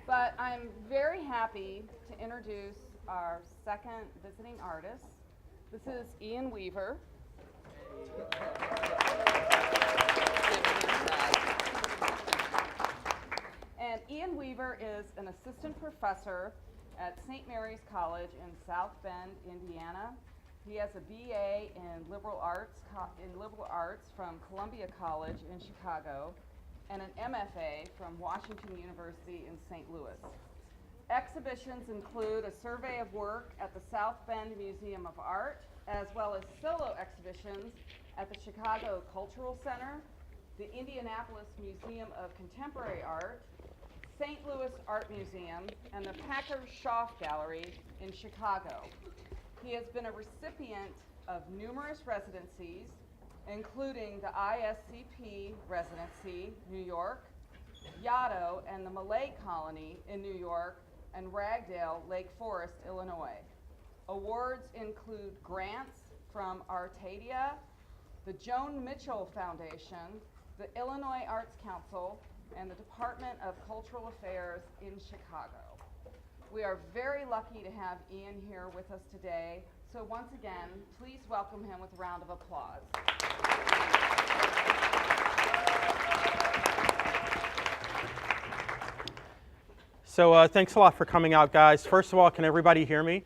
But I'm very happy to introduce our second visiting artist. This is Ian Weaver. And Ian Weaver is an assistant professor at St. Mary's College in South Bend, Indiana. He has a BA in liberal arts from Columbia College in Chicago and an MFA from Washington University in St. Louis. Exhibitions include a survey of work at the South Bend Museum of Art, as well as solo exhibitions at the Chicago Cultural Center, the Indianapolis Museum of Contemporary Art, St. Louis Art Museum, and the Packard-Schaff Gallery in Chicago. He has been a recipient of numerous residencies, including the ISCP Residency, New York, Yaddo and the Malay Colony in New York, and Ragdale, Lake Forest, Illinois. Awards include grants from Artadia, the Joan Mitchell Foundation, the Illinois Arts Council, and the Department of Cultural Affairs in Chicago. We are very lucky to have Ian here with us today. So once again, please welcome him with a round of applause. So thanks a lot for coming out, guys. First of all, can everybody hear me?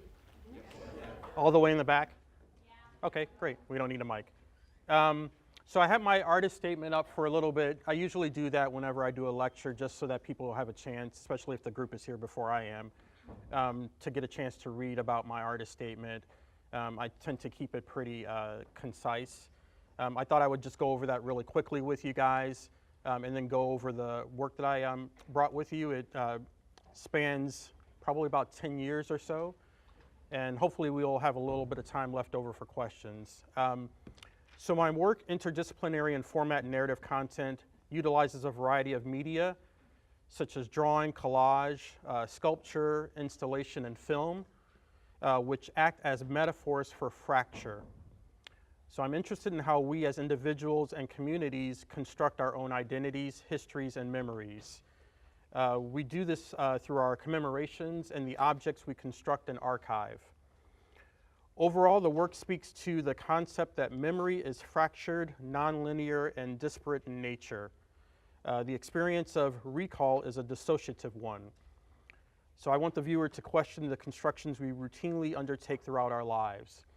All the way in the back? Yeah. Okay, great. We don't need a mic. So I have my artist statement up for a little bit. I usually do that whenever I do a lecture, just so that people will have a chance, especially if the group is here before I am, to get a chance to read about my artist statement. I tend to keep it pretty concise. I thought I would just go over that really quickly with you guys, and then go over the work that I brought with you. It spans probably about 10 years or so, and hopefully we'll have a little bit of time left over for questions. So my work, Interdisciplinary and Format Narrative Content, utilizes a variety of media, such as drawing, collage, sculpture, installation, and film, which act as metaphors for fracture. So I'm interested in how we as individuals and communities construct our own identities, histories, and memories. We do this through our commemorations and the objects we construct and archive. Overall, the work speaks to the concept that memory is fractured, nonlinear, and disparate in nature. The experience of recall is a dissociative one. So I want the viewer to question the constructions we routinely undertake throughout our lives.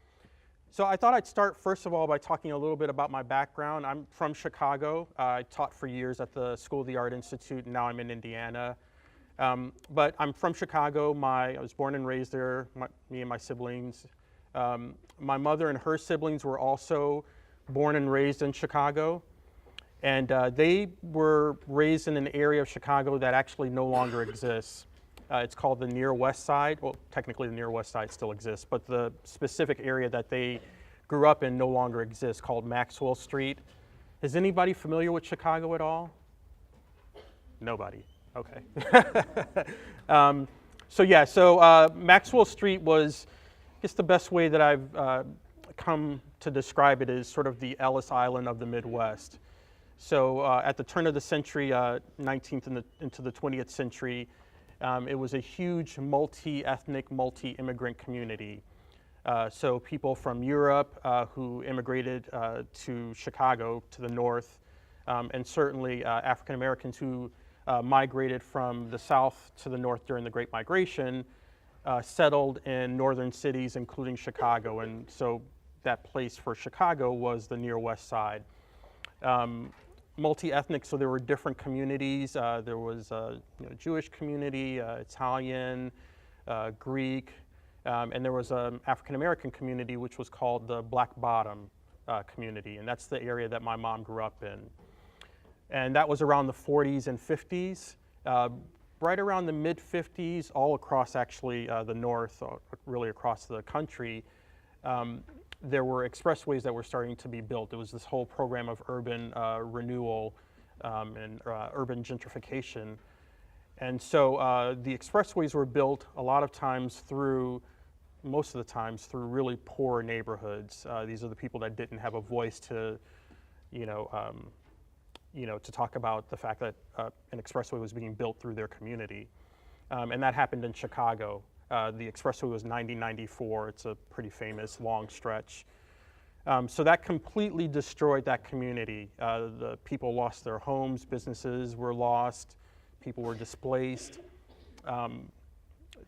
So I thought I'd start first of all by talking a little bit about my background. I'm from Chicago. I taught for years at the School of the Art Institute, and now I'm in Indiana. But I'm from Chicago. I was born and raised there, me and my siblings. My mother and her siblings were also born and raised in Chicago. And they were raised in an area of Chicago that actually no longer exists. It's called the Near West Side. Well, technically the Near West Side still exists, but the specific area that they grew up in no longer exists, called Maxwell Street. Is anybody familiar with Chicago at all? Nobody. Okay. So Maxwell Street was, I guess the best way that I've come to describe it is sort of the Ellis Island of the Midwest. So at the turn of the century, 19th into the 20th century, it was a huge multi-ethnic, multi-immigrant community. So people from Europe who immigrated to Chicago to the north, and certainly African Americans who migrated from the south to the north during the Great Migration, settled in northern cities, including Chicago. And so that place for Chicago was the Near West Side. Multi-ethnic, so there were different communities. There was a Jewish community, Italian, Greek, and there was an African-American community which was called the Black Bottom community, and that's the area that my mom grew up in. And that was around the 40s and 50s. Right around the mid-50s, all across actually the north, really across the country, there were expressways that were starting to be built. It was this whole program of urban renewal and urban gentrification. And so the expressways were built a lot of times most of the times through really poor neighborhoods. These are the people that didn't have a voice to, to talk about the fact that an expressway was being built through their community. and that happened in Chicago. The expressway was 9094. It's a pretty famous long stretch. So that completely destroyed that community. The people lost their homes, businesses were lost, people were displaced.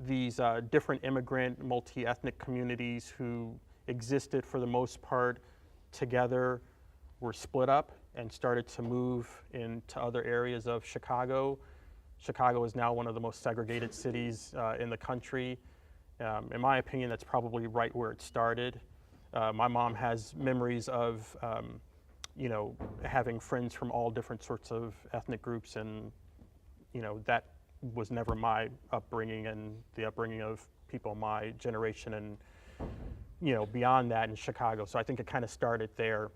These different immigrant, multi-ethnic communities who existed for the most part together were split up and started to move into other areas of Chicago. Chicago is now one of the most segregated cities in the country. In my opinion, that's probably right where it started. My mom has memories of, having friends from all different sorts of ethnic groups, and, that was never my upbringing and the upbringing of people my generation and, beyond that in Chicago. So I think it kind of started there.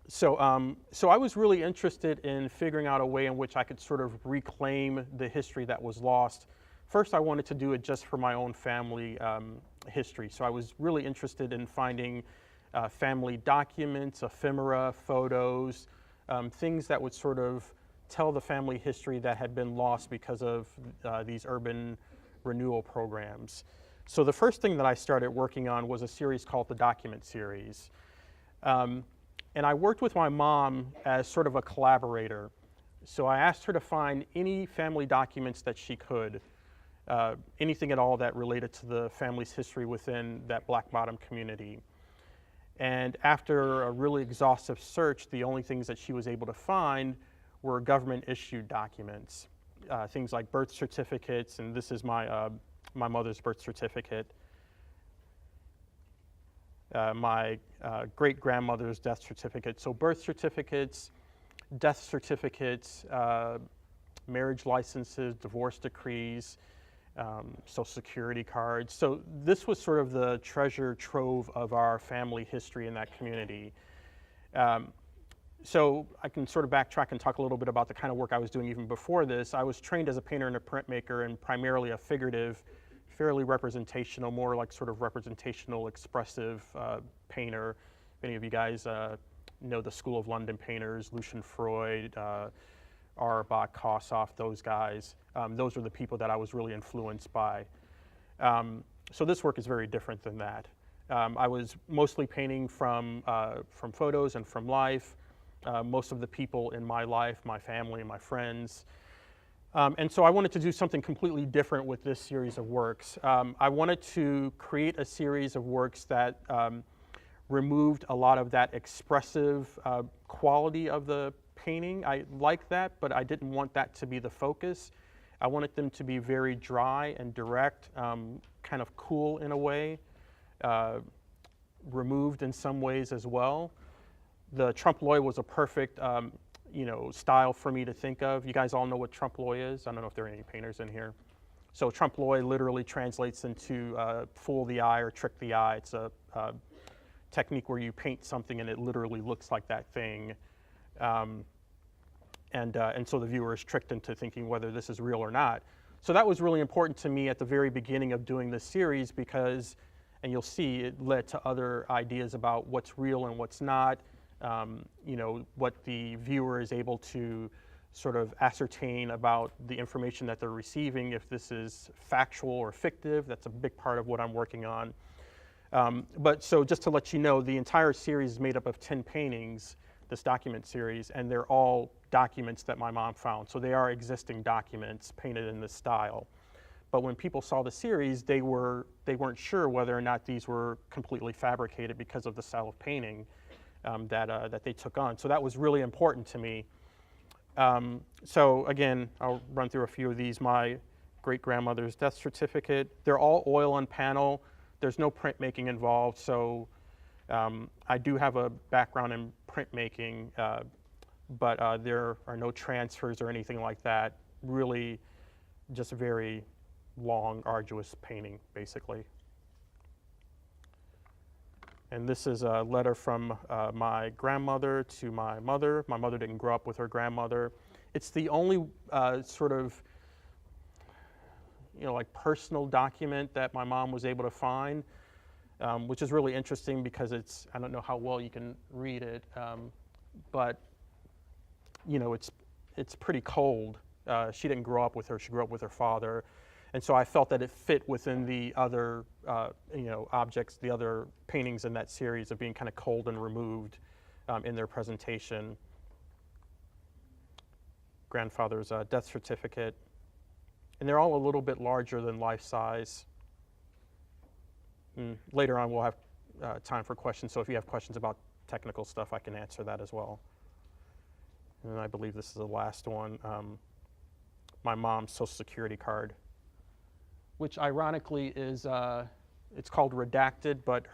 So I was really interested in figuring out a way in which I could sort of reclaim the history that was lost. First, I wanted to do it just for my own family history. So I was really interested in finding family documents, ephemera, photos, things that would sort of tell the family history that had been lost because of these urban renewal programs. So the first thing that I started working on was a series called the Document Series. And I worked with my mom as sort of a collaborator. So I asked her to find any family documents that she could, anything at all that related to the family's history within that Black Bottom community. And after a really exhaustive search, the only things that she was able to find were government-issued documents, things like birth certificates, and this is my mother's birth certificate. My great-grandmother's death certificate. So birth certificates, death certificates, marriage licenses, divorce decrees, Social Security cards. So this was sort of the treasure trove of our family history in that community. So I can sort of backtrack and talk a little bit about the kind of work I was doing even before this. I was trained as a painter and a printmaker, and primarily a figurative, fairly representational, more like sort of representational, expressive painter. If any of you guys know the School of London painters, Lucian Freud, Auerbach, Kossoff, those guys. Those are the people that I was really influenced by. So this work is very different than that. I was mostly painting from photos and from life. Most of the people in my life, my family, my friends. And so I wanted to do something completely different with this series of works. I wanted to create a series of works that removed a lot of that expressive quality of the painting. I like that, but I didn't want that to be the focus. I wanted them to be very dry and direct, kind of cool in a way, removed in some ways as well. The trompe-l'oeil was a perfect style for me to think of. You guys all know what trompe-l'oeil is? I don't know if there are any painters in here. So trompe-l'oeil literally translates into fool the eye or trick the eye. It's a technique where you paint something and it literally looks like that thing. And so the viewer is tricked into thinking whether this is real or not. So that was really important to me at the very beginning of doing this series because, and you'll see, it led to other ideas about what's real and what's not. What the viewer is able to sort of ascertain about the information that they're receiving, if this is factual or fictive. That's a big part of what I'm working on. But so just to let you know, the entire series is made up of 10 paintings, this document series, and they're all documents that my mom found. So they are existing documents painted in this style. But when people saw the series, they weren't sure whether or not these were completely fabricated because of the style of painting that they took on. So that was really important to me. So again, I'll run through a few of these. My great-grandmother's death certificate. They're all oil on panel. There's no printmaking involved, so I do have a background in printmaking, but there are no transfers or anything like that. Really just very long, arduous painting, basically. And this is a letter from my grandmother to my mother. My mother didn't grow up with her grandmother. It's the only sort of, like personal document that my mom was able to find, which is really interesting because I don't know how well you can read it, but it's pretty cold. She didn't grow up with her. She grew up with her father. And so I felt that it fit within the other objects, the other paintings in that series of being kind of cold and removed in their presentation. Grandfather's death certificate. And they're all a little bit larger than life size. And later on, we'll have time for questions. So if you have questions about technical stuff, I can answer that as well. And I believe this is the last one. My mom's Social Security card, which ironically is, it's called redacted, but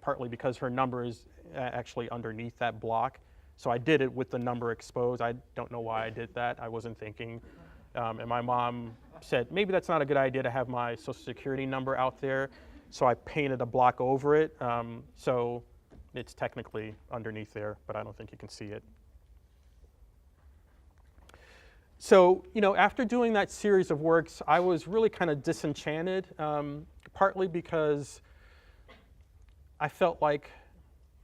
partly because her number is actually underneath that block. So I did it with the number exposed. I don't know why I did that. I wasn't thinking. And my mom said, maybe that's not a good idea to have my Social Security number out there. So I painted a block over it. So it's technically underneath there, but I don't think you can see it. So, after doing that series of works, I was really kind of disenchanted, partly because I felt like,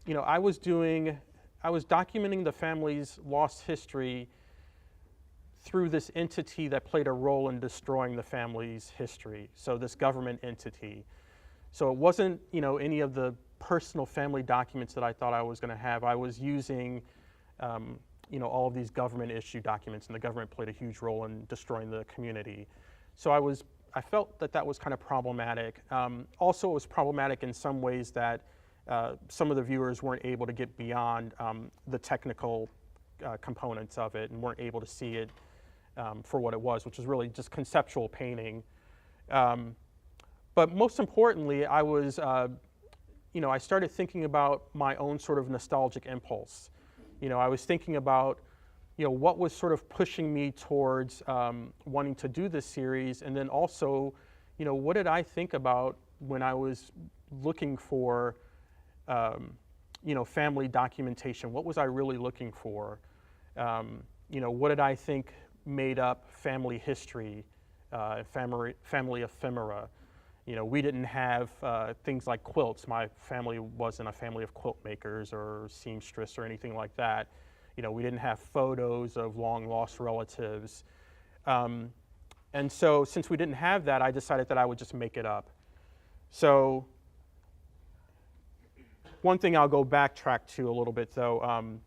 I was documenting the family's lost history through this entity that played a role in destroying the family's history, so this government entity. So it wasn't, any of the personal family documents that I thought I was going to have. I was using, all of these government issue documents, and the government played a huge role in destroying the community. So I felt that was kind of problematic. Also, it was problematic in some ways that some of the viewers weren't able to get beyond the technical components of it and weren't able to see it for what it was, which was really just conceptual painting. But most importantly, I started thinking about my own sort of nostalgic impulse. I was thinking about, what was sort of pushing me towards wanting to do this series, and then also, what did I think about when I was looking for, family documentation? What was I really looking for? What did I think made up family history, family ephemera? We didn't have things like quilts. My family wasn't a family of quilt makers or seamstress or anything like that. We didn't have photos of long lost relatives. And so since we didn't have that, I decided that I would just make it up. So one thing I'll go backtrack to a little bit though.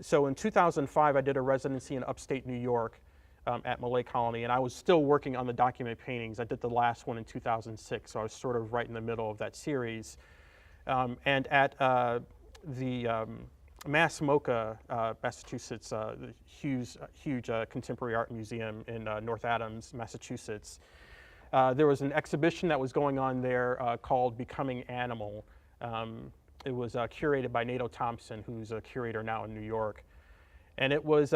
So in 2005, I did a residency in upstate New York at Malay Colony, and I was still working on the document paintings. I did the last one in 2006, so I was sort of right in the middle of that series. And at the Mass MoCA, Massachusetts, the huge contemporary art museum in North Adams, Massachusetts, there was an exhibition that was going on there called Becoming Animal. It was curated by Nato Thompson, who's a curator now in New York. And it was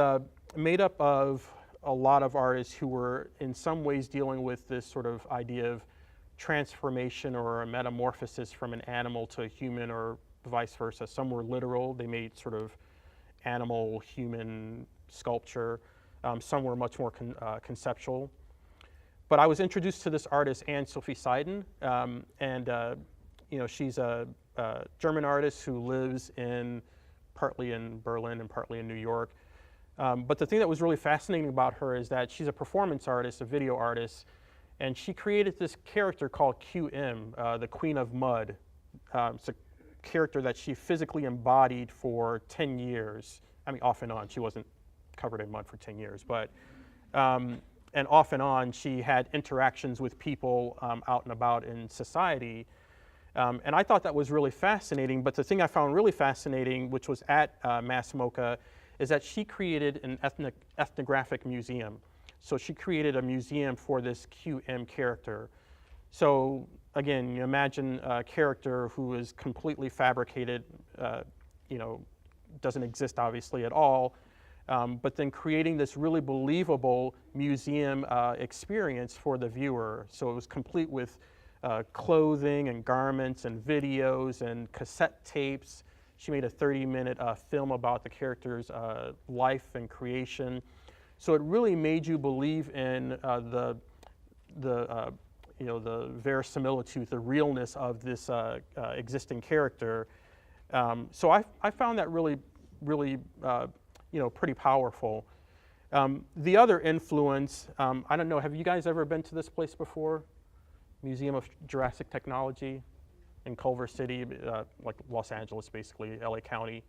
made up of a lot of artists who were in some ways dealing with this sort of idea of transformation or a metamorphosis from an animal to a human or vice versa. Some were literal. They made sort of animal-human sculpture. Some were much more conceptual. But I was introduced to this artist, Anne-Sophie Seiden, and she's a German artist who lives partly in Berlin and partly in New York. But the thing that was really fascinating about her is that she's a performance artist, a video artist, and she created this character called QM, the Queen of Mud. It's a character that she physically embodied for 10 years. I mean, off and on. She wasn't covered in mud for 10 years, but, and off and on, she had interactions with people out and about in society. And I thought that was really fascinating, but the thing I found really fascinating, which was at Mass MoCA, is that she created an ethnographic museum. So she created a museum for this QM character. So again, you imagine a character who is completely fabricated, doesn't exist obviously at all, but then creating this really believable museum experience for the viewer. So it was complete with clothing and garments and videos and cassette tapes. She made a 30-minute film about the character's life and creation. So it really made you believe in the verisimilitude, the realness of this existing character. So I found that really pretty powerful. The other influence, I don't know, have you guys ever been to this place before? Museum of Jurassic Technology in Culver City, like Los Angeles, basically, LA County.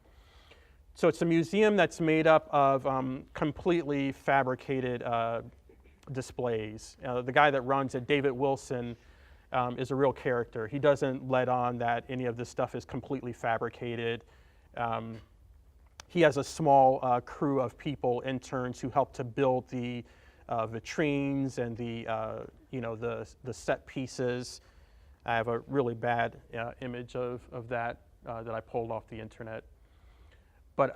So it's a museum that's made up of completely fabricated displays. The guy that runs it, David Wilson, is a real character. He doesn't let on that any of this stuff is completely fabricated. He has a small crew of people, interns, who help to build the vitrines and the set pieces. I have a really bad image of that that I pulled off the internet. But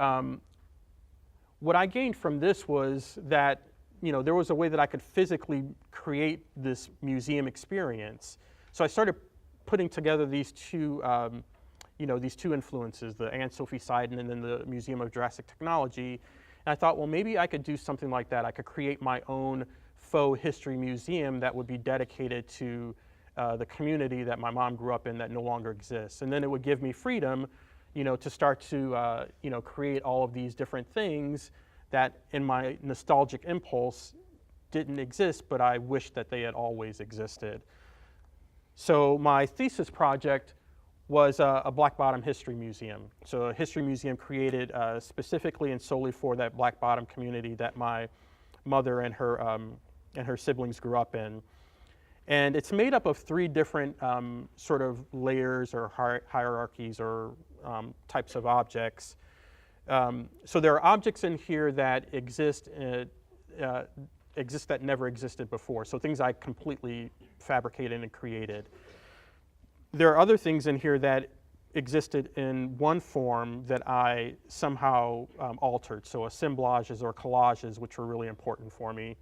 what I gained from this was that there was a way that I could physically create this museum experience. So I started putting together these two influences, the Anne Sophie Sidon and then the Museum of Jurassic Technology. And I thought, well, maybe I could do something like that. I could create my own faux history museum that would be dedicated to the community that my mom grew up in that no longer exists. And then it would give me freedom, to start to, create all of these different things that in my nostalgic impulse didn't exist, but I wish that they had always existed. So my thesis project was a Black Bottom History Museum. So a history museum created specifically and solely for that Black Bottom community that my mother and her siblings grew up in. And it's made up of three different sort of layers or hierarchies or types of objects. So there are objects in here that exist that never existed before. So things I completely fabricated and created. There are other things in here that existed in one form that I somehow altered. So assemblages or collages, which were really important for me.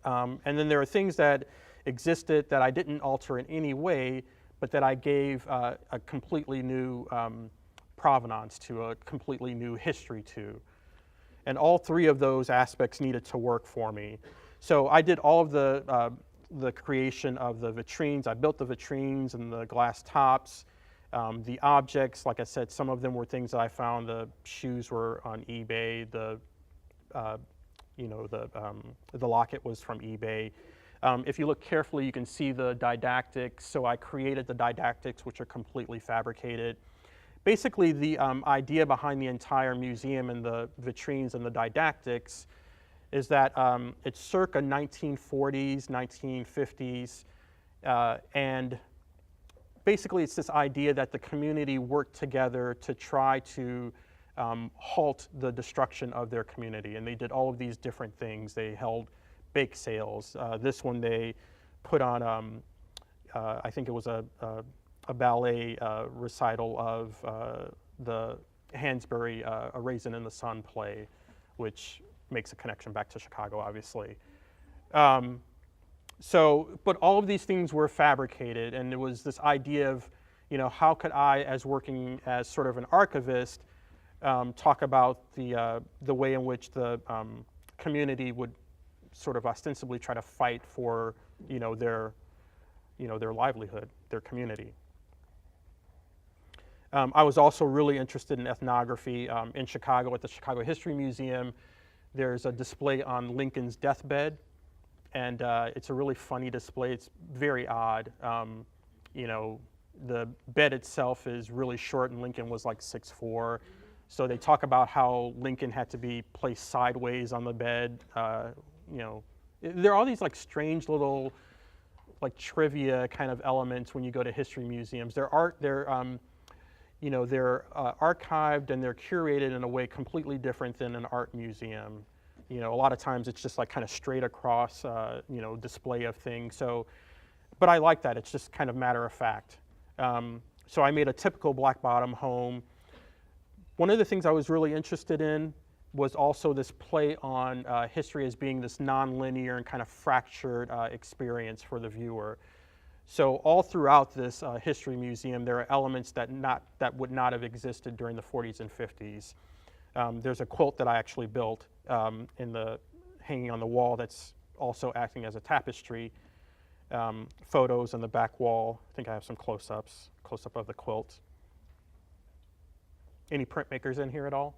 And then there are things that existed that I didn't alter in any way, but that I gave a completely new provenance to, a completely new history to. And all three of those aspects needed to work for me. So I did all of the creation of the vitrines. I built the vitrines and the glass tops. The objects, like I said, some of them were things that I found. The shoes were on eBay. The locket was from eBay. If you look carefully, you can see the didactics. So I created the didactics, which are completely fabricated. Basically, the idea behind the entire museum and the vitrines and the didactics is that it's circa 1940s, 1950s, and basically it's this idea that the community worked together to try to halt the destruction of their community. And they did all of these different things. They held bake sales. This one they put on, I think it was a ballet recital of the Hansberry A Raisin in the Sun play, which makes a connection back to Chicago, obviously. But all of these things were fabricated, and it was this idea of, how could I, as working as sort of an archivist, talk about the way in which the community would sort of ostensibly try to fight for, their livelihood, their community. I was also really interested in ethnography. In Chicago, at the Chicago History Museum, there's a display on Lincoln's deathbed, and it's a really funny display. It's very odd. The bed itself is really short, and Lincoln was like 6'4". So they talk about how Lincoln had to be placed sideways on the bed. There are all these like strange little like trivia kind of elements when you go to history museums. They're archived and they're curated in a way completely different than an art museum. A lot of times it's just like kind of straight across, display of things. So, but I like that. It's just kind of matter of fact. So I made a typical Black Bottom home. One of the things I was really interested in was also this play on history as being this nonlinear and kind of fractured experience for the viewer. So all throughout this history museum, there are elements that would not have existed during the 40s and 50s. There's a quilt that I actually built hanging on the wall that's also acting as a tapestry. Photos on the back wall. I think I have some close-up of the quilt. Any printmakers in here at all?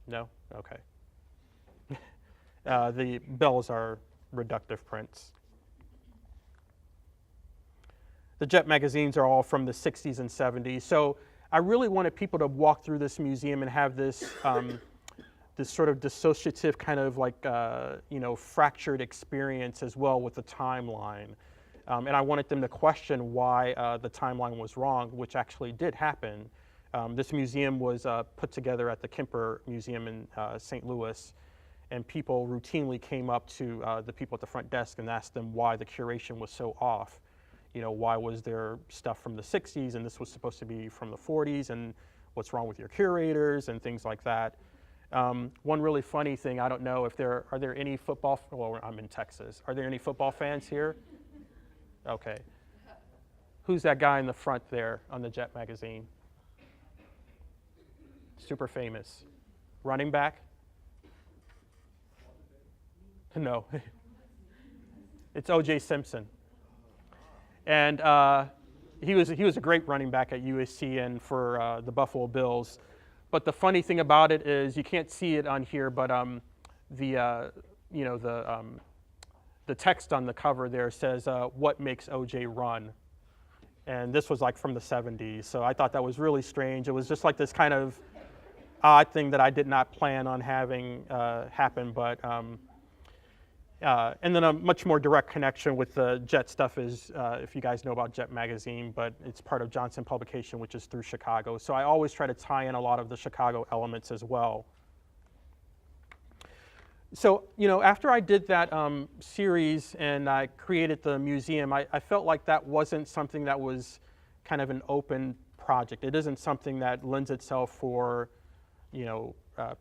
No? Okay. The bells are reductive prints. The Jet magazines are all from the 60s and 70s. So I really wanted people to walk through this museum and have this, this sort of dissociative kind of like, fractured experience as well with the timeline. And I wanted them to question why the timeline was wrong, which actually did happen. This museum was put together at the Kemper Museum in St. Louis, and people routinely came up to the people at the front desk and asked them why the curation was so off. Why was there stuff from the 60s and this was supposed to be from the 40s, and what's wrong with your curators and things like that. One really funny thing, I don't know if are there any football, well, I'm in Texas. Are there any football fans here? Okay. Who's that guy in the front there on the Jet magazine? Super famous. Running back? No. It's O.J. Simpson. And he was a great running back at USC and for the Buffalo Bills. But the funny thing about it is, you can't see it on here, but the text on the cover there says, "What makes OJ run?" And this was like from the 70s. So I thought that was really strange. It was just like this kind of odd thing that I did not plan on having happen, but. And then a much more direct connection with the Jet stuff is, if you guys know about Jet magazine, but it's part of Johnson Publication, which is through Chicago. So I always try to tie in a lot of the Chicago elements as well. So, after I did that series and I created the museum, I felt like that wasn't something that was kind of an open project. It isn't something that lends itself for,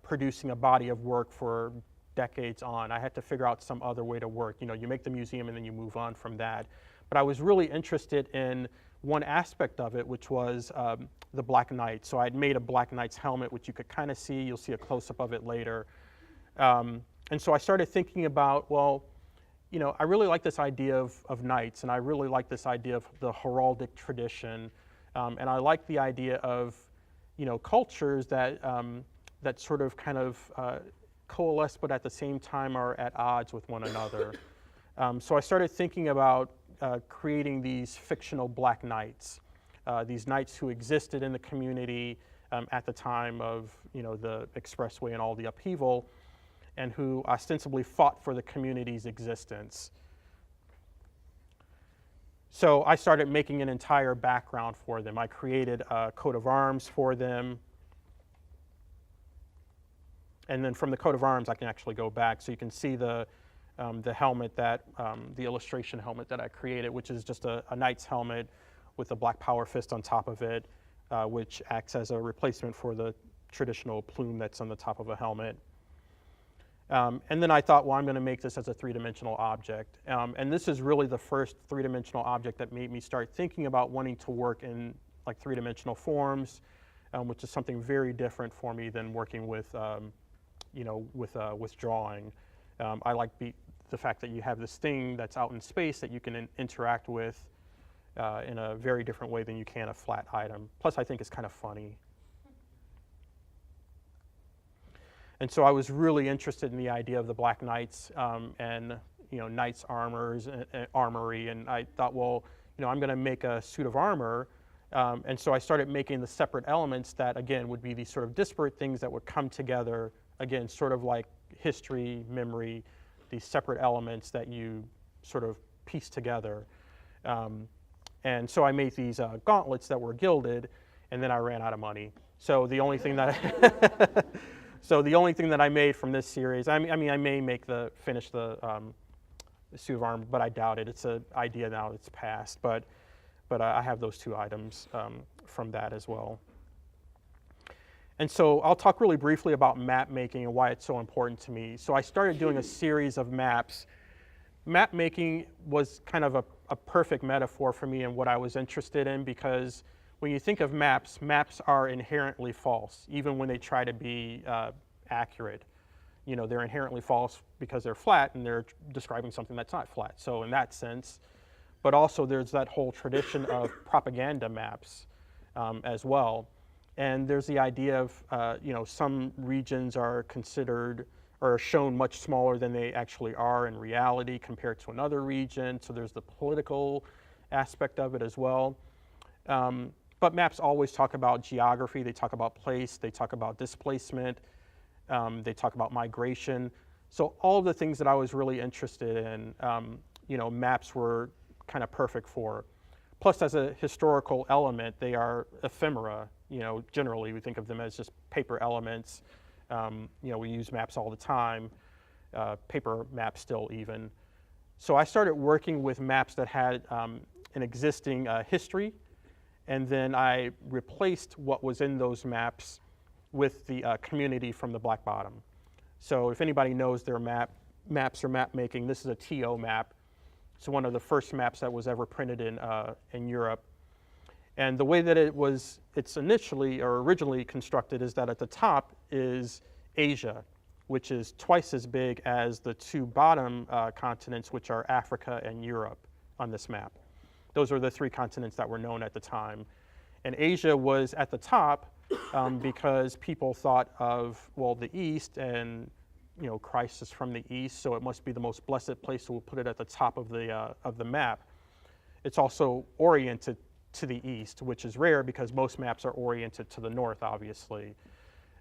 producing a body of work for decades on. I had to figure out some other way to work. You make the museum and then you move on from that. But I was really interested in one aspect of it, which was the Black Knight. So I'd made a Black Knight's helmet, which you could kind of see. You'll see a close-up of it later. And so I started thinking about, well, I really like this idea of knights, and I really like this idea of the heraldic tradition. And I like the idea of, cultures that, that sort of kind of coalesce, but at the same time are at odds with one another. So I started thinking about creating these fictional Black Knights, these knights who existed in the community at the time of the expressway and all the upheaval, and who ostensibly fought for the community's existence. So I started making an entire background for them. I created a coat of arms for them. And then from the coat of arms, I can actually go back. So you can see the helmet that, the illustration helmet that I created, which is just a knight's helmet with a black power fist on top of it, which acts as a replacement for the traditional plume that's on the top of a helmet. And then I thought, well, I'm going to make this as a three-dimensional object. And this is really the first three-dimensional object that made me start thinking about wanting to work in like three-dimensional forms, which is something very different for me than working with with drawing. I like the fact that you have this thing that's out in space that you can interact with in a very different way than you can a flat item. Plus, I think it's kind of funny. And so I was really interested in the idea of the Black Knights and knights' armors, armory, and I thought, well, I'm going to make a suit of armor. And so I started making the separate elements that, again, would be these sort of disparate things that would come together. Again, sort of like history, memory, these separate elements that you sort of piece together. And so I made these gauntlets that were gilded, and then I ran out of money. So the only thing that I made from this series, I mean, I may finish the suit of armor, but I doubt it. It's an idea now that's passed, but I have those two items from that as well. And so I'll talk really briefly about map making and why it's so important to me. So I started doing a series of maps. Map making was kind of a perfect metaphor for me and what I was interested in, because when you think of maps, maps are inherently false, even when they try to be accurate. They're inherently false because they're flat and they're describing something that's not flat. So in that sense, but also there's that whole tradition of propaganda maps as well. And there's the idea of, some regions are considered are shown much smaller than they actually are in reality compared to another region. So there's the political aspect of it as well. But maps always talk about geography, they talk about place, they talk about displacement, they talk about migration. So all of the things that I was really interested in, maps were kind of perfect for. Plus, as a historical element, they are ephemera. Generally we think of them as just paper elements. We use maps all the time, paper maps still even. So I started working with maps that had an existing history, and then I replaced what was in those maps with the community from the Black Bottom. So if anybody knows their maps or map making, this is a TO map. It's one of the first maps that was ever printed in Europe. And the way that it's initially or originally constructed is that at the top is Asia, which is twice as big as the two bottom continents, which are Africa and Europe on this map. Those were the three continents that were known at the time. And Asia was at the top because people thought of, well, the East and, Christ is from the East, so it must be the most blessed place, so we'll put it at the top of the map. It's also oriented to the East, which is rare because most maps are oriented to the North, obviously.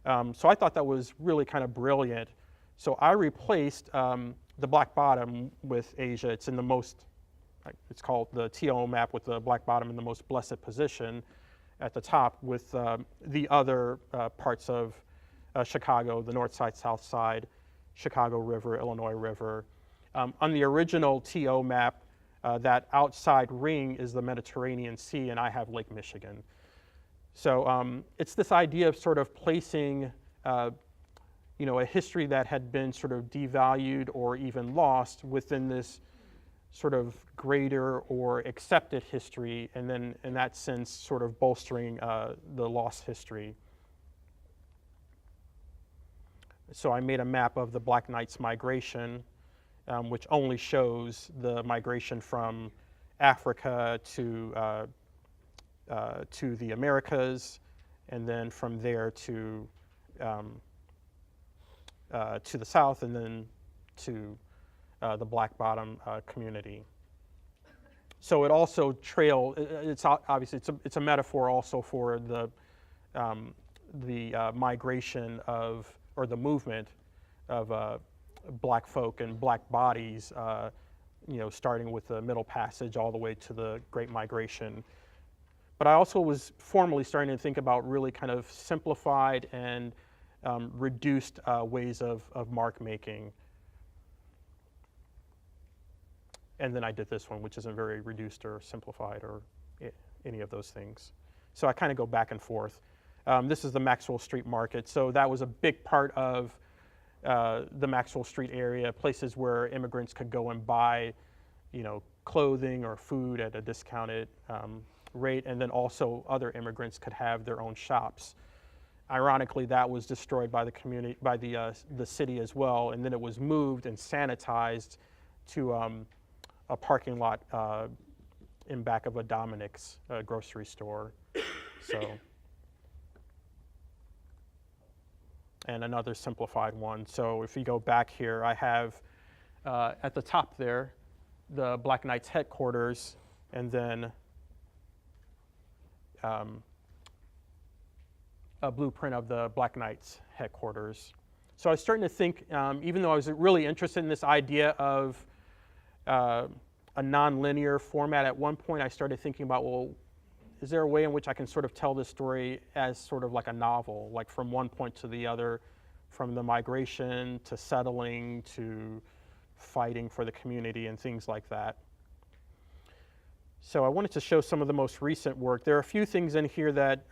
So I thought that was really kind of brilliant. So I replaced the Black Bottom with Asia. It's called the TO map with the Black Bottom in the most blessed position at the top with the other parts of Chicago, the north side, south side, Chicago River, Illinois River. On the original TO map, that outside ring is the Mediterranean Sea, and I have Lake Michigan. So it's this idea of sort of placing a history that had been sort of devalued or even lost within this sort of greater or accepted history, and then in that sense sort of bolstering the lost history. So I made a map of the Black Knights migration, which only shows the migration from Africa to the Americas, and then from there to the south, and then to the Black Bottom community. So it also it's obviously it's a metaphor also for the migration of, or the movement of black folk and black bodies, starting with the Middle Passage all the way to the Great Migration. But I also was formally starting to think about really kind of simplified and reduced ways of mark making. And then I did this one, which isn't very reduced or simplified or any of those things. So I kind of go back and forth. This is the Maxwell Street Market. So that was a big part of the Maxwell Street area, places where immigrants could go and buy, clothing or food at a discounted rate, and then also other immigrants could have their own shops. Ironically, that was destroyed by the community, by the city as well, and then it was moved and sanitized to a parking lot in back of a Dominic's grocery store. So, and another simplified one. So if you go back here, I have at the top there the Black Knights headquarters, and then a blueprint of the Black Knights headquarters. So I was starting to think, even though I was really interested in this idea of a non-linear format, at one point I started thinking about, well, is there a way in which I can sort of tell this story as sort of like a novel, like from one point to the other, from the migration to settling to fighting for the community and things like that. So I wanted to show some of the most recent work. There are a few things in here that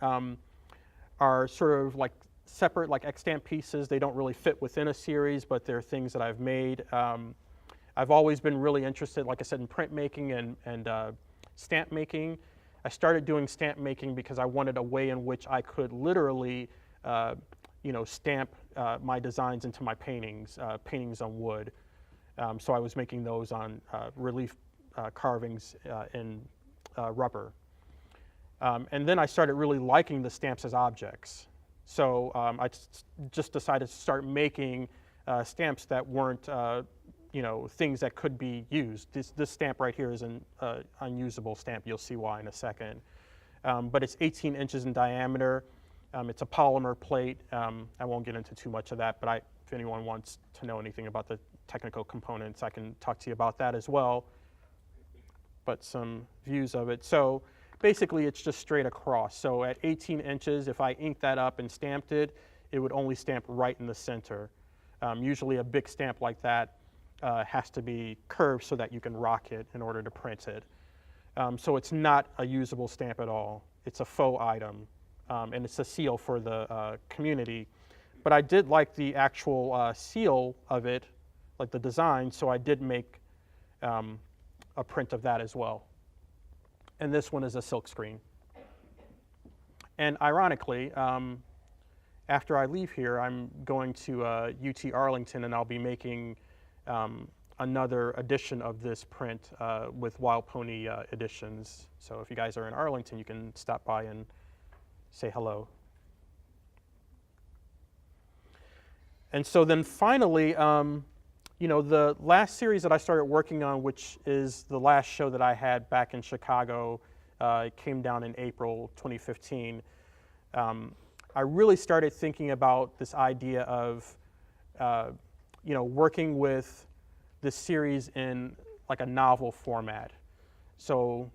are sort of like separate, like extant pieces. They don't really fit within a series, but they're things that I've made. I've always been really interested, like I said, in printmaking and stamp making. I started doing stamp making because I wanted a way in which I could literally, stamp my designs into my paintings, paintings on wood. So I was making those on relief carvings in rubber. And then I started really liking the stamps as objects. So I just decided to start making stamps that weren't things that could be used. This stamp right here is an unusable stamp. You'll see why in a second. But it's 18 inches in diameter. It's a polymer plate. I won't get into too much of that, but if anyone wants to know anything about the technical components, I can talk to you about that as well. But some views of it. So basically it's just straight across. So at 18 inches, if I inked that up and stamped it, it would only stamp right in the center. Usually a big stamp like that has to be curved so that you can rock it in order to print it. So it's not a usable stamp at all. It's a faux item, and it's a seal for the community. But I did like the actual seal of it, like the design, so I did make a print of that as well. And this one is a silk screen. And ironically, after I leave here, I'm going to UT Arlington, and I'll be making another edition of this print with Wild Pony editions. So if you guys are in Arlington, you can stop by and say hello. And so then finally, the last series that I started working on, which is the last show that I had back in Chicago, it came down in April 2015. I really started thinking about this idea of, working with this series in like a novel format. So,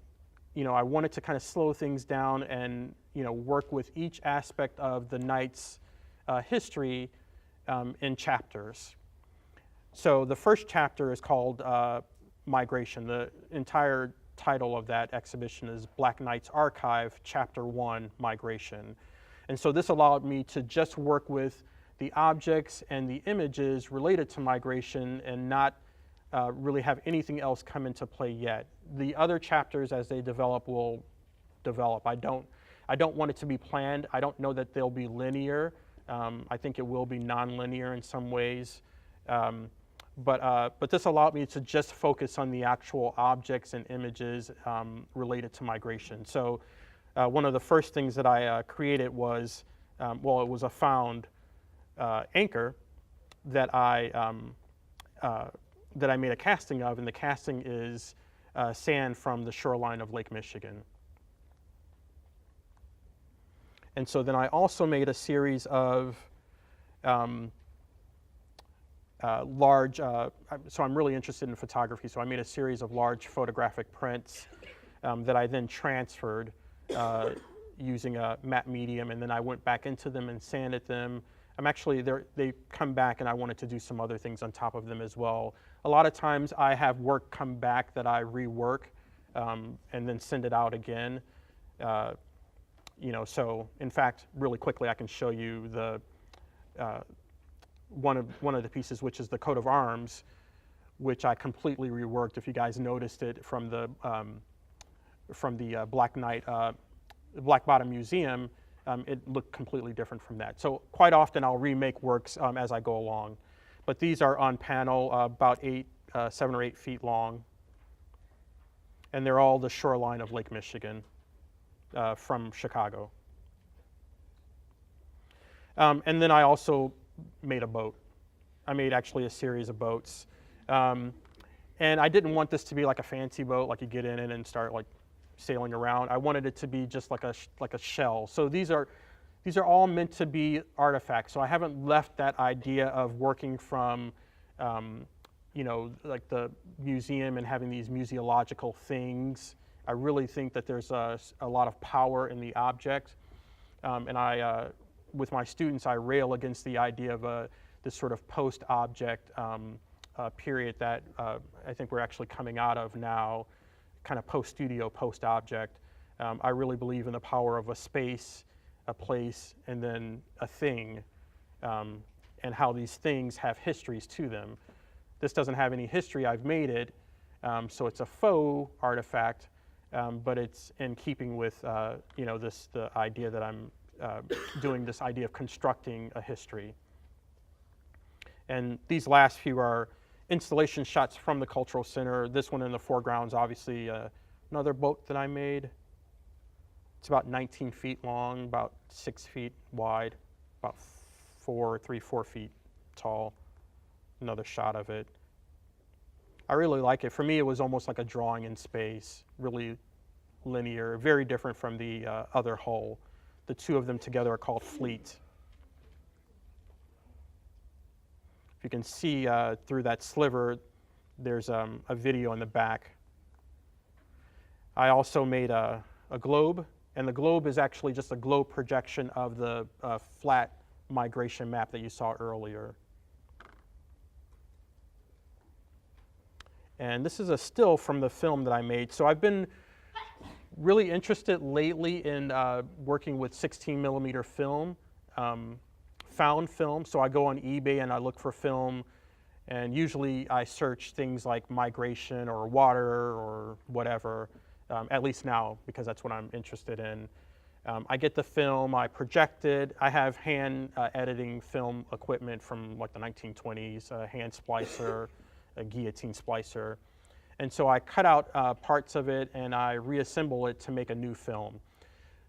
I wanted to kind of slow things down and, work with each aspect of the knight's history in chapters. So the first chapter is called Migration. The entire title of that exhibition is Black Knight's Archive, Chapter 1, Migration. And so this allowed me to just work with the objects and the images related to migration and not really have anything else come into play yet. The other chapters, as they develop, will develop. I don't want it to be planned. I don't know that they'll be linear. I think it will be non-linear in some ways. But this allowed me to just focus on the actual objects and images related to migration. So one of the first things that I created was, it was a found anchor that I made a casting of, and the casting is sand from the shoreline of Lake Michigan. And so then I also made a series of large, so I'm really interested in photography, so I made a series of large photographic prints that I then transferred using a matte medium, and then I went back into them and sanded them. They come back, and I wanted to do some other things on top of them as well. A lot of times I have work come back that I rework and then send it out again. So in fact, really quickly, I can show you the one of the pieces, which is the coat of arms, which I completely reworked. If you guys noticed it from the Black Knight, Black Bottom Museum, it looked completely different from that. So quite often I'll remake works as I go along. But these are on panel, about 7 or 8 feet long. And they're all the shoreline of Lake Michigan from Chicago. And then I also made a boat. I made actually a series of boats. And I didn't want this to be like a fancy boat, like you get in it and start like sailing around. I wanted it to be just like a shell. So these are all meant to be artifacts. So I haven't left that idea of working from, like the museum and having these museological things. I really think that there's a lot of power in the object. And with my students, I rail against the idea of this sort of post-object period that I think we're actually coming out of now, kind of post-studio, post-object. I really believe in the power of a space, a place, and then a thing, and how these things have histories to them. This doesn't have any history. I've made it, so it's a faux artifact, but it's in keeping with the idea that I'm doing this idea of constructing a history. And these last few are installation shots from the Cultural Center. This one in the foreground is obviously another boat that I made. It's about 19 feet long, about 6 feet wide, about 4 feet tall. another shot of it. I really like it. For me, it was almost like a drawing in space, really linear, very different from the other hull. The two of them together are called Fleet. If you can see through that sliver, there's a video in the back. I also made a globe, and the globe is actually just a globe projection of the flat migration map that you saw earlier. And this is a still from the film that I made. So I've been really interested lately in working with 16 millimeter film, found film. So I go on eBay and I look for film, and usually I search things like migration or water or whatever, at least now, because that's what I'm interested in. I get the film, I project it. I have hand editing film equipment from like the 1920s, a hand splicer, a guillotine splicer. And so I cut out parts of it and I reassemble it to make a new film.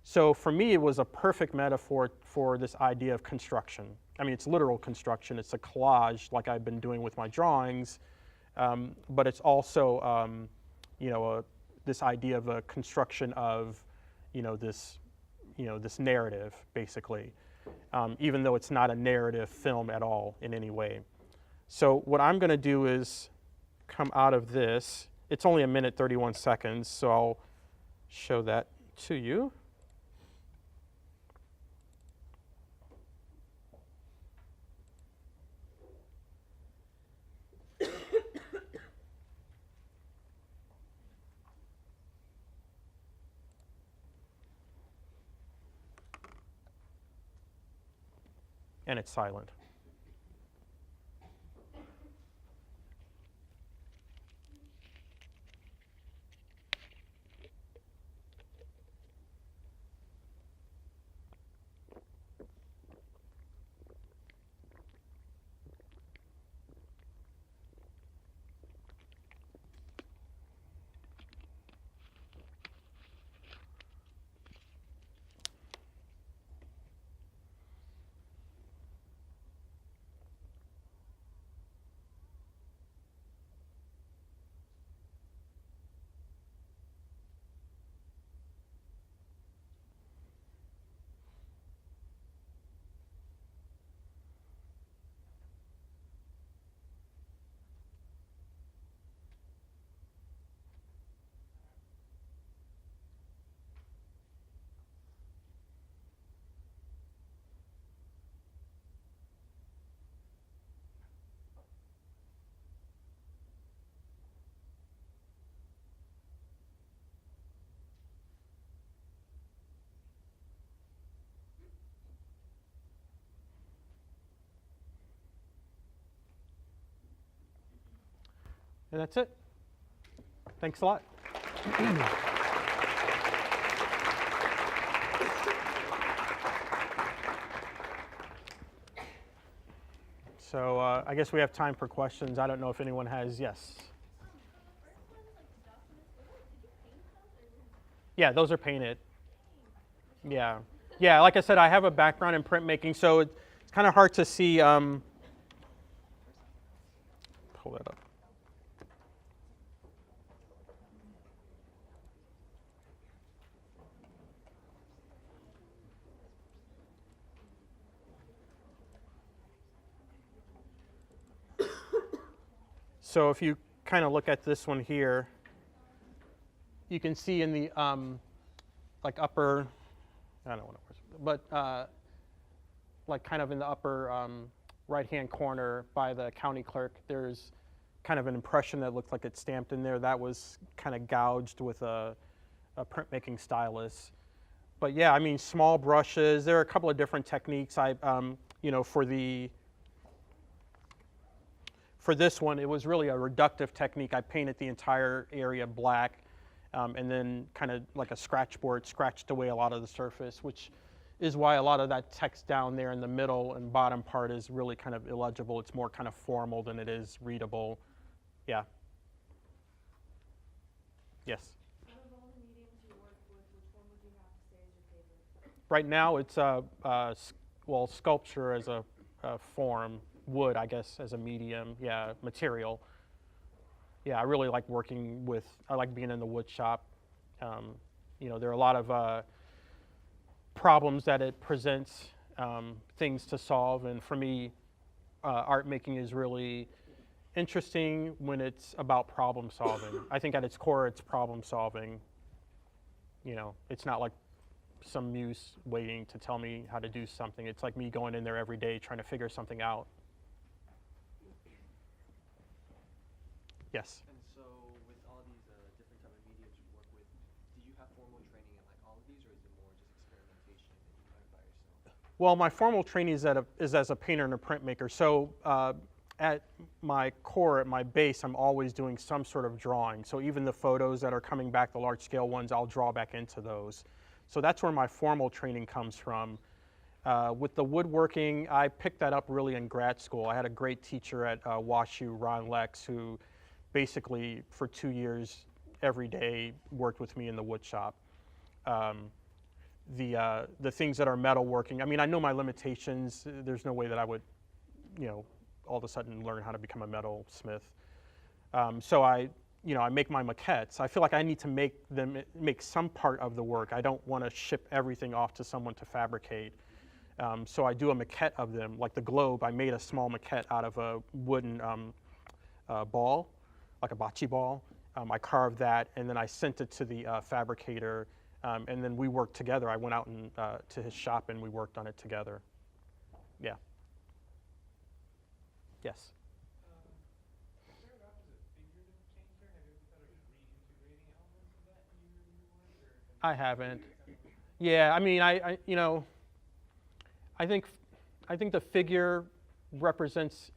So for me, it was a perfect metaphor for this idea of construction. I mean, it's literal construction. It's a collage like I've been doing with my drawings, but it's also, this idea of a construction of, this narrative, basically, even though it's not a narrative film at all in any way. So what I'm going to do is come out of this. It's only 1 minute 31 seconds, so I'll show that to you. And it's silent. And that's it. Thanks a lot. So I guess we have time for questions. I don't know if anyone has. Yes. Yeah, those are painted. Yeah. Yeah, like I said, I have a background in printmaking, so it's kind of hard to see. Pull that up. So if you kind of look at this one here, you can see in the like upper, I don't know what it was, but like kind of in the upper right-hand corner by the county clerk, there's kind of an impression that looks like it's stamped in there. That was kind of gouged with a printmaking stylus. But yeah, I mean, small brushes. There are a couple of different techniques. For this one, it was really a reductive technique. I painted the entire area black, and then kind of like a scratch board, scratched away a lot of the surface, which is why a lot of that text down there in the middle and bottom part is really kind of illegible. It's more kind of formal than it is readable. Yeah. Yes? Out of all the mediums you work with, which one would you have to say is your favorite? Right now, it's sculpture as a form. wood, I guess, as a medium, yeah, material. Yeah, I really like working with, I like being in the wood shop. You know, there are a lot of problems that it presents, things to solve, and for me, art making is really interesting when it's about problem solving. I think at its core, it's problem solving. You know, it's not like some muse waiting to tell me how to do something. It's like me going in there every day trying to figure something out. Yes? And so with all these different type of mediums you work with, do you have formal training in like all of these, or is it more just experimentation and you learn by yourself? Well, my formal training is as a painter and a printmaker. So at my core, at my base, I'm always doing some sort of drawing. So even the photos that are coming back, the large scale ones, I'll draw back into those. So that's where my formal training comes from. With the woodworking, I picked that up really in grad school. I had a great teacher at WashU, Ron Lex, who basically for 2 years, every day, worked with me in the wood shop. The things that are metalworking, I mean, I know my limitations. There's no way that I would, you know, all of a sudden learn how to become a metal smith. So I make my maquettes. I feel like I need to make some part of the work. I don't want to ship everything off to someone to fabricate. So I do a maquette of them. Like the globe, I made a small maquette out of a wooden ball, like a bocce ball. I carved that, and then I sent it to the fabricator, and then we worked together. I went out and to his shop, and we worked on it together. Yeah. Yes. Is there an opposite figure that changed there? Have you ever thought of reintegrating elements of that in your work? Or I haven't. Yeah, I mean, I you know, I think the figure represents.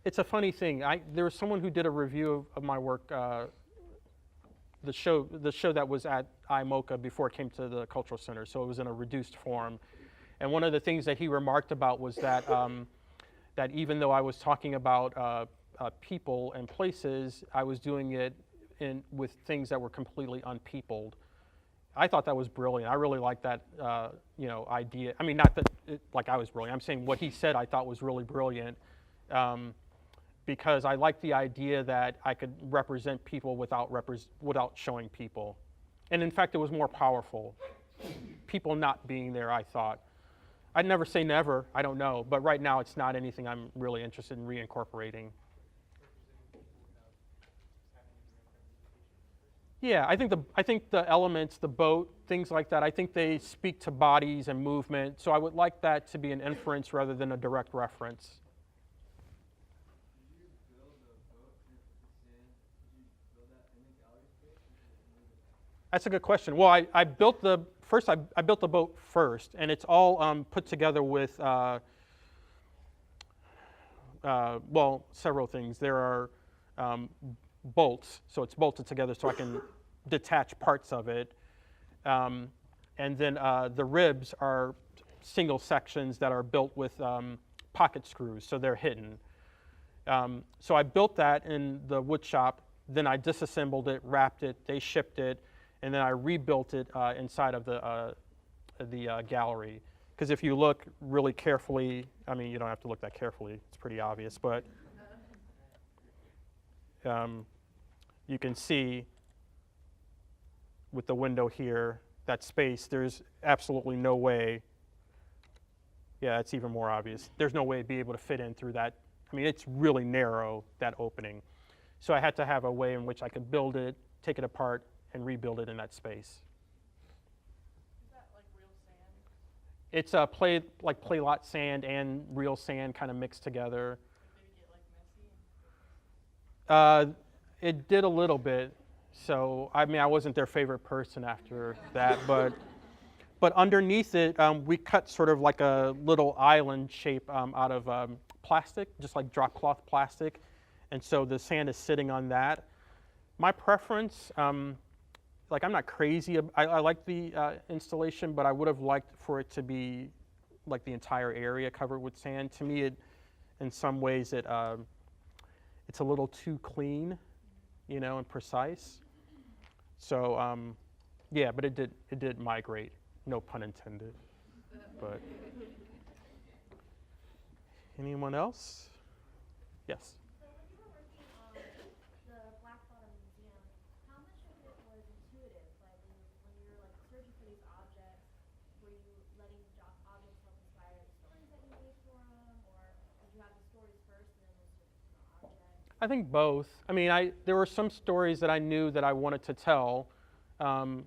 It's a funny thing. There was someone who did a review of my work. The show that was at IMOCA before it came to the Cultural Center, so it was in a reduced form. And one of the things that he remarked about was that that even though I was talking about people and places, I was doing it with things that were completely unpeopled. I thought that was brilliant. I really liked that idea. I mean, not that like I was brilliant. I'm saying what he said I thought was really brilliant, because I liked the idea that I could represent people without showing people. And in fact, it was more powerful. People not being there, I thought. I'd never say never, I don't know, but right now it's not anything I'm really interested in reincorporating. Yeah, I think the elements, the boat, things like that, I think they speak to bodies and movement, so I would like that to be an inference rather than a direct reference. Did you build a boat with the sand? Did you build that in the gallery space, or did you move it? That's a good question. Well, I built the boat first, and it's all put together with several things. There are bolts, so it's bolted together so I can detach parts of it, and then the ribs are single sections that are built with pocket screws, so they're hidden. So I built that in the wood shop, then I disassembled it, wrapped it, they shipped it, and then I rebuilt it inside of the gallery. Because if you look really carefully, I mean, you don't have to look that carefully, it's pretty obvious, but you can see with the window here, that space, there's absolutely no way, yeah, it's even more obvious. There's no way to be able to fit in through that. I mean, it's really narrow, that opening. So I had to have a way in which I could build it, take it apart, and rebuild it in that space. Is that like real sand? It's play lot sand and real sand kind of mixed together. Did it get like messy? It did a little bit. So I mean, I wasn't their favorite person after that, but underneath it, we cut sort of like a little island shape out of plastic, just like drop cloth plastic, and so the sand is sitting on that. My preference, like I'm not crazy. I like the installation, but I would have liked for it to be like the entire area covered with sand. To me, in some ways, it's a little too clean, you know, and precise. So yeah, but it did migrate. No pun intended. But Anyone else? Yes. So when you were working on the Black Bottom Museum, how much of it was intuitive? Like when you were like searching for these objects, were you letting the objects help inspire the stories that you made for them, or did you have the stories first and then was searching for the objects? I think both. I mean, there were some stories that I knew that I wanted to tell, and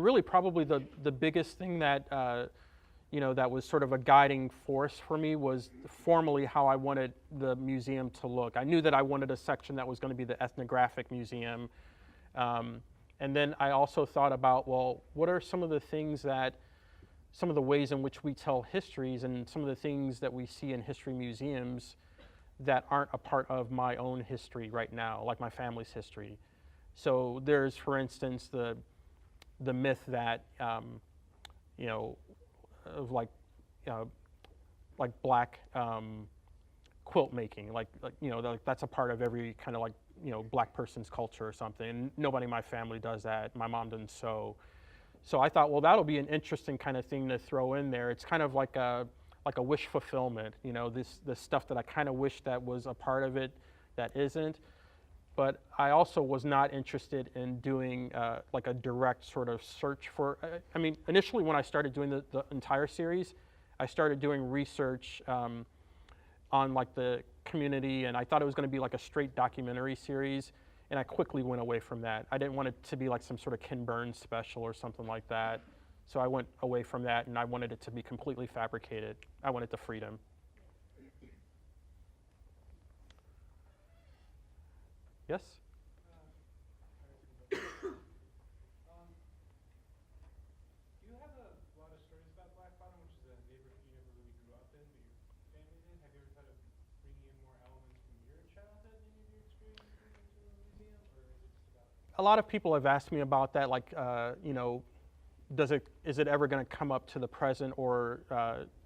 really probably the biggest thing that that was sort of a guiding force for me was formally how I wanted the museum to look. I knew that I wanted a section that was going to be the ethnographic museum, and then I also thought about, well, what are some of the ways in which we tell histories and some of the things that we see in history museums that aren't a part of my own history right now, like my family's history. So there's, for instance, the myth that of like black quilt making, like that's a part of every kind of like black person's culture or something. And nobody in my family does that. My mom doesn't sew. So I thought, well, that'll be an interesting kind of thing to throw in there. It's kind of like a wish fulfillment, this stuff that I kind of wish that was a part of it that isn't. But I also was not interested in doing like a direct sort of search for, I mean, initially when I started doing the entire series, I started doing research on like the community, and I thought it was going to be like a straight documentary series, and I quickly went away from that. I didn't want it to be like some sort of Ken Burns special or something like that. So I went away from that, and I wanted it to be completely fabricated. I wanted the freedom. Yes? Do you have a lot of stories about Black Bottom, which is a neighborhood you never really grew up in, but your family did? Have you ever thought of bringing in more elements from your childhood than your experiences into the museum, or is it just about? A lot of people have asked me about that, like, is it ever going to come up to the present or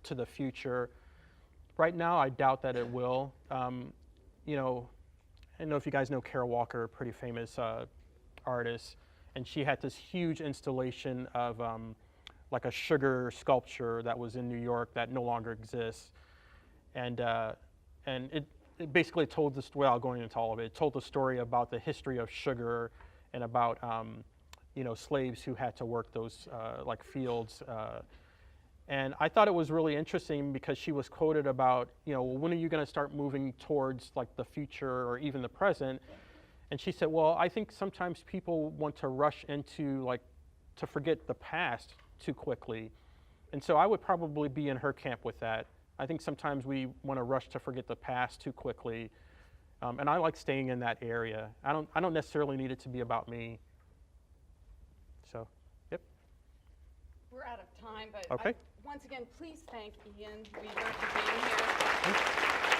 to the future? Right now, I doubt that it will. I don't know if you guys know Carol Walker, a pretty famous artist, and she had this huge installation of like a sugar sculpture that was in New York that no longer exists, and it basically told the story, without going into all of it, it told the story about the history of sugar and about slaves who had to work those like fields. And I thought it was really interesting because she was quoted about, when are you going to start moving towards like the future or even the present? And she said, well, I think sometimes people want to rush into like to forget the past too quickly. And so I would probably be in her camp with that. I think sometimes we want to rush to forget the past too quickly. And I like staying in that area. I don't necessarily need it to be about me. So, yep. We're out of time, but Okay. once again, please thank Ian Weaver for being here.